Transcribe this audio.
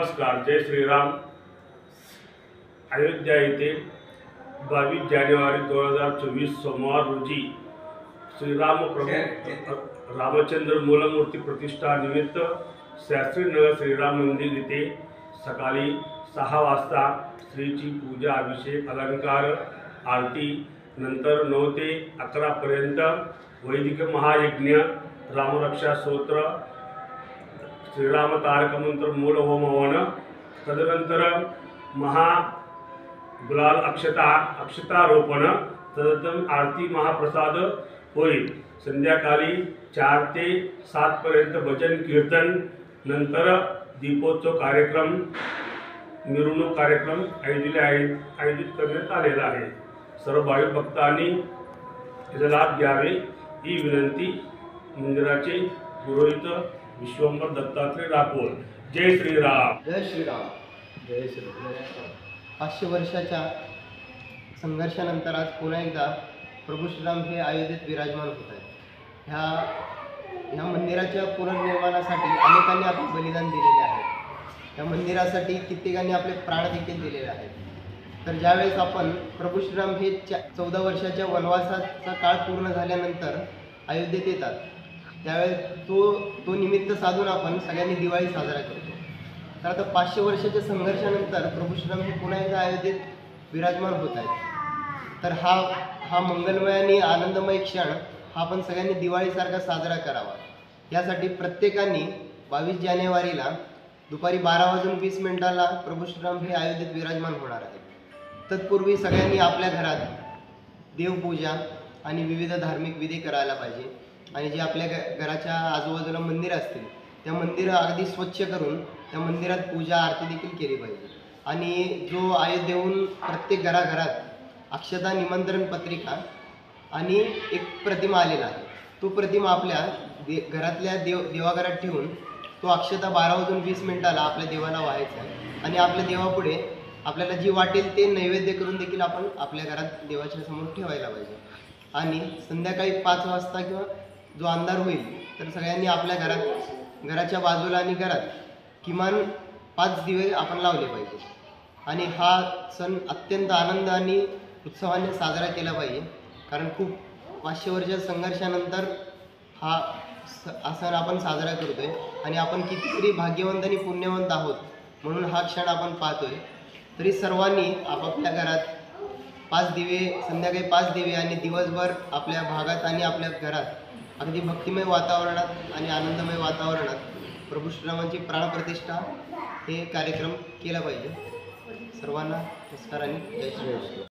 नमस्कार. जय श्रीराम. अयोध्या येथे 22 जानेवारी 2024 सोमवार रोजी श्रीराम प्रभू रामचंद्र मूलमूर्ती प्रतिष्ठा निमित्त शास्त्रीनगर श्रीराम मंदिर येथे सकाळी 6 वाजता श्रीची पूजा, अभिषेक, अलंकार, आरती, नंतर 9 ते 11 पर्यंत वैदिक महायज्ञ, रामरक्षा स्तोत्र, श्रीराम तारक मंत्र, मूल होम हवन, तदनंतर महा गुलाल अक्षतारोपण, तदनंतर आरती, महाप्रसाद होईल. संध्याकाळी 4 ते 7 पर्यंत भजन कीर्तन, नंतर दीपोत्सव कार्यक्रम, मिरवणूक कार्यक्रम आयोजित करण्यात आलेला आहे. सर्व भाविक भक्तांनी याचा लाभ घ्यावे ही विनंती मंदिराचे पुरोहित विश्वंभर दत्तात्रय राठोड. जय श्रीराम. जय श्रीराम. जय श्रीराम. 500 वर्षाच्या संघर्षानंतर आज पुन्हा एकदा प्रभू श्रीराम हे अयोध्येत विराजमान होत आहेत. ह्या मंदिराच्या पुनर्निर्माणासाठी अनेकांनी आपले बलिदान दिलेले आहे. या मंदिरासाठी कित्येकांनी आपले प्राण देखील दिलेले आहेत. तर ज्यावेळेस आपण प्रभू श्रीराम हे 14 वर्षाच्या वनवासाचा काळ पूर्ण झाल्यानंतर अयोध्येत येतात, त्यावेळेस तो निमित्त साधून आपण सगळ्यांनी दिवाळी साजरा करतो. तर आता 500 वर्षाच्या संघर्षानंतर प्रभू श्रीराम हे पुन्हा एकदा अयोध्येत विराजमान होत आहेत. तर हा मंगलमय आणि आनंदमय क्षण हा आपण सगळ्यांनी दिवाळीसारखा साजरा करावा. यासाठी प्रत्येकाने 22 जानेवारीला दुपारी 12:20 प्रभू श्रीराम हे अयोध्येत विराजमान होणार आहेत. तत्पूर्वी सगळ्यांनी आपल्या घरात देवपूजा आणि विविध धार्मिक विधी करायला पाहिजे. आणि जे आपल्या घराच्या आजूबाजूला मंदिरं असतील त्या मंदिरं अगदी स्वच्छ करून त्या मंदिरात पूजा आरती देखील केली पाहिजे. आणि जो अयोध्येहून प्रत्येक घराघरात अक्षता निमंत्रण पत्रिका आणि एक प्रतिमा आलेला आहे, तो प्रतिमा आपल्या घरातल्या देवाघरात ठेवून तो अक्षता 12:20 आपल्या देवाला व्हायचा आहे. आणि आपल्या देवापुढे आपल्याला जी वाटेल ते नैवेद्य करून देखील आपण आपल्या घरात देवाच्या समोर ठेवायला पाहिजे. आणि संध्याकाळी 5 वाजता किंवा जो अंधार होईल तर सगळ्यांनी आपल्या घराच्या बाजूला आणि घरात किमान 5 दिवे आपण लावले पाहिजे. आणि हा सण अत्यंत आनंद आणि उत्साहाने साजरा केला पाहिजे. कारण खूप 500 वर्षाच्या संघर्षानंतर हा सण आपण साजरा करतोय. आणि आपण कितीतरी भाग्यवंत आणि पुण्यवंत आहोत म्हणून हा क्षण आपण पाहतोय. तरी सर्वांनी आपापल्या घरात 5 दिवे, संध्याकाळी 5 दिवे आणि दिवसभर आपल्या भागात आणि आपल्या घरात अगदी भक्तिमय वातावरणात आणि आनंदमय वातावरणात प्रभू श्रीरामांची प्राणप्रतिष्ठा हे कार्यक्रम केला पाहिजे. सर्वांना नमस्कार आणि जय श्रीराम.